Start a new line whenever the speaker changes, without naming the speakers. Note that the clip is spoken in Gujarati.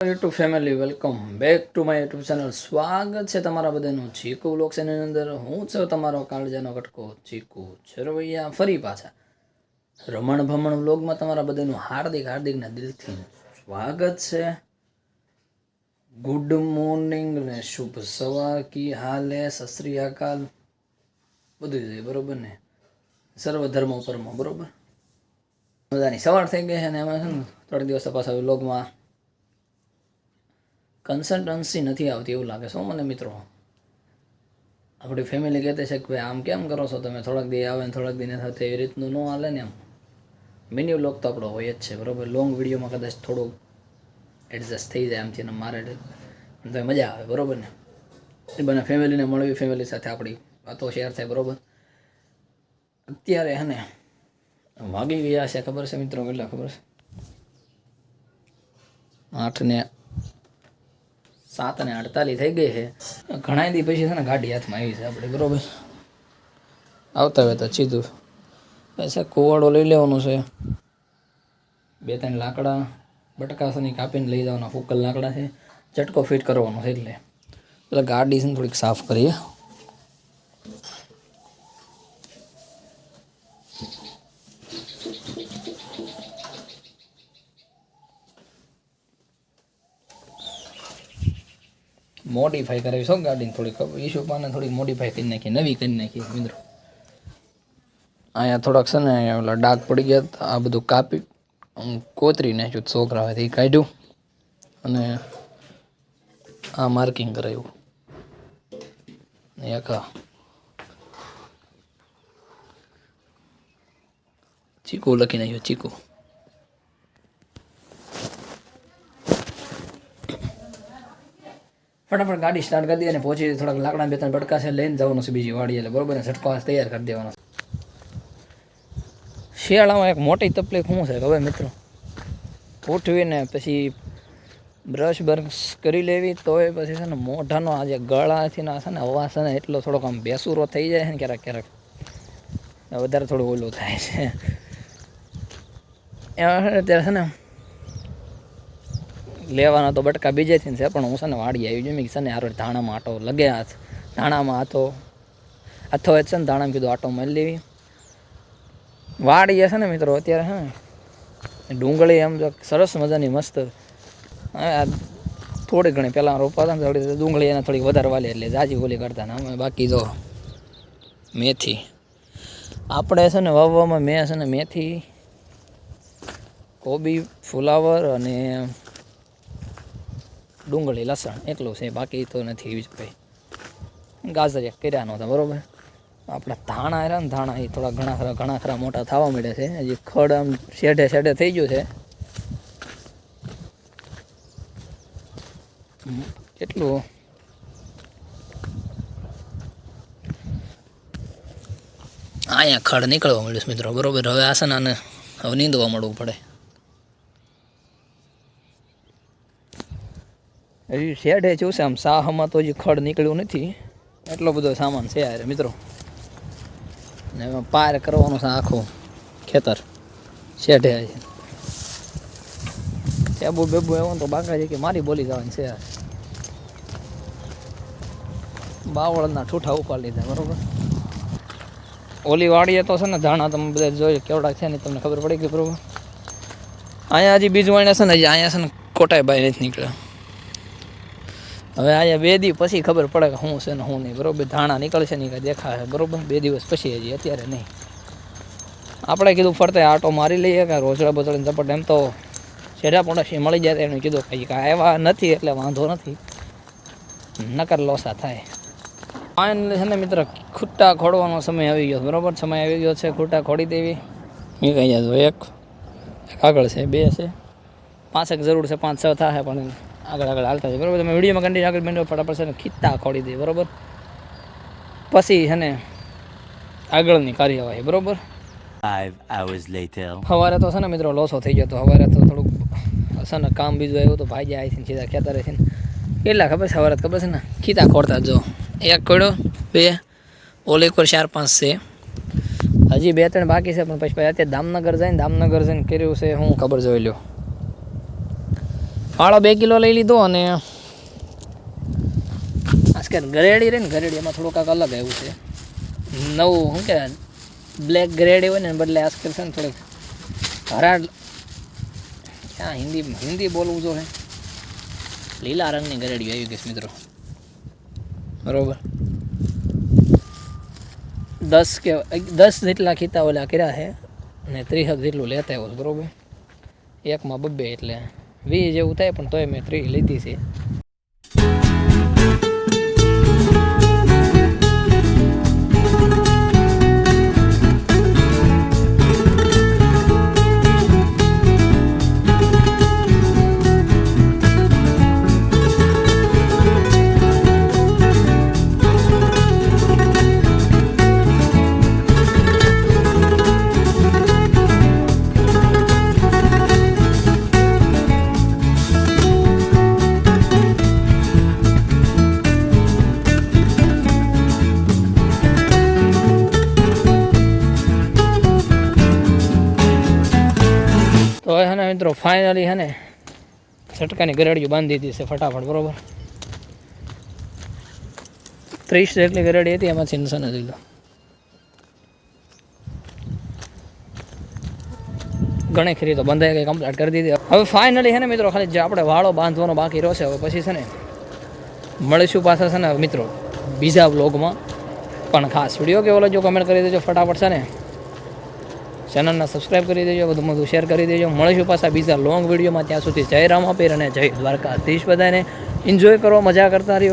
YouTube family welcome back to my YouTube channel. સ્વાગત છે તમારા બધાનું ચીકુ વ્લોગ્સ એની અંદર. હું છું તમારો કાળજાનો કટકો ચીકુ છરવૈયા. ફરી પાછા રમણ ભમણ વ્લોગમાં તમારા બધાનું હાર્દિકના દિલથી સ્વાગત છે. ગુડ મોર્નિંગ ને શુભ સવાર. કી હાલ હે? સત શ્રી અકાલ. બધું છે બરોબર ને? સર્વ ધર્મો પરમો બરોબર. બધાની સવાર થઈ ગઈ છે ને એમાં છે ને થોડાક દિવસ પાછા વ્લોગમાં કન્સલ્ટન્સી નથી આવતી એવું લાગે છે મને મિત્રો. આપણી ફેમિલી કહેते છે કે ભાઈ આમ કેમ કરો છો તમે, થોડાક દી આવે ને થોડાક દી નથી થતી, એવી રીતનું ન હાલે ને. એમ મિની વ્લોગ તો આપણો હોય જ છે બરાબર. લોંગ વિડીયોમાં કદાચ થોડું એડજસ્ટ થઈ જાય આમથી ને મારે તો મજા આવે બરાબર ને. એ બને ફેમિલીને મળવી, ફેમિલી સાથે આપણી વાતો શેર થાય બરાબર. અત્યારે હે ને વાગી ગયા છે ખબર છે મિત્રો કેટલા? ખબર છે 7:48 થઈ ગઈ છે. ઘણા દી પછી છે ને ગાડી હાથમાં આવી છે આપણે બરોબર. આવતા હોય તો સીધું પૈસા કુવાડો લઈ લેવાનો છે. 2-3 લાકડા બટકાસની કાપીને લઈ જવાના. ફૂકલ લાકડા છે, ચટકો ફિટ કરવાનો છે. એટલે ગાડી છે ને થોડીક સાફ કરીએ. મોડિફાઈ કરાવી છો ગાડીને થોડીક. ઈશુ પાને થોડીક મોડિફાઈ કરી નાખી, નવી કરી નાખી મિત્રો. અહીંયા થોડાક છે ને ઓલા ડાઘ પડી ગયા. આ બધું કાપી કોતરી નાખ્યું છોકરા હોય એ કાઢ્યું અને આ માર્કિંગ કરાવ્યું. એક ચીકુ લખી નાખ્યું, ચીકુ. ફટાફટ ગાડી સ્ટાર્ટ કરી દે અને પહોંચી થોડાક લાકડા 2-3 બટકા છે લઈને જવાનું છે બીજી વાડી. એટલે બરોબર ને ઝટકો તૈયાર કરી દેવાનો. શિયાળામાં એક મોટી તકલીફ શું છે ખબર મિત્રો? ઉઠવીને પછી બ્રશ કરી લેવી તોય પછી છે ને મોઢાનો આજે ગળાથી ના છે ને અવાજ છે ને એટલો થોડોક આમ બેસુરો થઈ જાય છે ને ક્યારેક વધારે થોડું ઓલું થાય છે. અત્યારે છે ને લેવાના તો બટકા બીજેથી છે, પણ હું છે ને વાડી આવી જોઈ છે ને હારો ધાણામાં આટો લગે. હાથ ધાણામાં આથો જ છે ને ધાણામાં કીધું આટો મારી લેવી. વાડી છે ને મિત્રો અત્યારે છે ને ડુંગળી એમ જો સરસ મજાની મસ્ત થોડી ઘણી પહેલાં રોપાતા ને થોડી ડુંગળી એને થોડીક વધારે વાલી એટલે જાજી ઓલી કરતા ને અમે બાકી તો મેથી આપણે છે ને વાવવામાં મેં છે ને મેથી, કોબી, ફુલાવર અને ડુંગળી, લસણ એટલું છે. બાકી તો નથી બીજું કંઈ. ગાજર એક કર્યા નહોતા બરાબર. આપણા ધાણા રહ્યા ને ધાણા એ થોડા ઘણા ખરા મોટા થવા મળ્યા છે. હજી ખડ આમ શેઢે થઈ ગયું છે. કેટલું અહીંયા ખડ નીકળવા મળ્યું મિત્રો બરોબર. હવે આસનાને હવે નીંદવા મળવું પડે. હજી શેઢે શું છે આમ સાહમાં તો હજી ખડ નીકળ્યું નથી. એટલો બધો સામાન છે યાર મિત્રો. ને એમાં પાર કરવાનું છે આખું ખેતર શેઢે. સેબુ બેબુ એવું તો બાકા છે કે મારી બોલી જવાની છે. બાવળના ઠૂઠા ઉપાડી લીધા બરોબર. ઓલી વાડીએ તો છે ને ધાણા તમે બધા જોઈ કેવડા છે ને તમને ખબર પડી ગઈ બરોબર. અહીંયા હજી બીજું વાળા છે ને હજી અહીંયા છે ને કોટાઈ બાય નથી નીકળ્યા. હવે અહીંયા 2 દી પછી ખબર પડે કે શું છે ને શું નહીં બરોબર. ધાણા નીકળશે નહીં કાંઈ દેખાશે બરોબર. 2 દિવસ પછી હજી, અત્યારે નહીં. આપણે કીધું ફરતે આટો મારી લઈએ કે રોજડા બચડીને ઝપટ. એમ તો શેઢા પોડાશી મળી જાય એનું કીધું કંઈ આવ્યા નથી એટલે વાંધો નથી, નકર લોસા થાય. ફાઇનલી છે ને મિત્ર ખૂટા ખોડવાનો સમય આવી ગયો બરાબર. સમય આવી ગયો છે ખૂટા ખોડી દેવી. મેં કહી જાજો એક આગળ છે, 2 છે, 5 જરૂર છે, 5-6 થાય પણ આગળ હાલતા છે બરાબર. તમે વિડીયોમાં કન્ટિન્યુ આગળ બેઠો ફટાફટ છે ને ખીતા ખોડી દે બરાબર. પછી છે ને આગળની કાર્યવાહી બરાબર.
5 hours later.
સવારે તો છે ને મિત્રો લોસો થઈ ગયો. તો સવારે તો થોડુંક છે ને કામ બીજું આવ્યું તો ભાઈ જાય છે ને સીધા ખેતરે છે ને કેટલા ખબર છે સવારે ખબર છે ને ખીતા ખોડતા જો. એક ખોડ્યો, 2 ઓલે એક 4-5 છે. હજી 2-3 બાકી છે. પણ પછી અત્યારે દામનગર જઈને કર્યું છે. હું ખબર જોઈ લ્યો. ફાળો 2 કિલો લઈ લીધો અને આજકાલ ગરેડી રહે ને ગરેડી એમાં થોડું કાંક અલગ આવ્યું છે નવું શું કે બ્લેક ગરેડી હોય ને બદલે આજકાલ છે ને થોડીક હરાડ ક્યાં હિન્દી બોલવું જોઈએ લીલા રંગની ગરેડી આવી ગઈ છે મિત્રો બરોબર 10 જેટલા ખીતા ઓલા કર્યા છે અને 30 જેટલું લેતા આવ્યો બરોબર એકમાં 2 એટલે 20 જેવું થાય પણ તોય મેં 30 લીધી છે તો હે ને મિત્રો ફાઇનલી હે ને છટકાની ગરેડીઓ બાંધી દીધી છે ફટાફટ બરોબર 30 જેટલી ગરેડી હતી એમાંથી ઇન્સાન જ લીધો ઘણી ખરી તો બંધાઈ ગઈ કમ્પ્લીટ કરી દીધી હવે ફાઇનલી હે ને મિત્રો ખાલી જે આપણે વાળો બાંધવાનો બાકી રહેશે હવે પછી છે ને મળીશું પાછા છે ને મિત્રો બીજા વ્લોગમાં પણ ખાસ વિડીયો કેવો લાગ્યો કમેન્ટ કરી દેજો ફટાફટ છે ને ચેનલને સબસ્ક્રાઈબ કરી દેજો બધું શેર કરી દેજો મળીશું પાછા બીજા લોંગ વિડીયોમાં ત્યાં સુધી જય રામાપીર અને જય દ્વારકાધીશ બધાને એન્જોય કરો મજા કરતા રહ્યો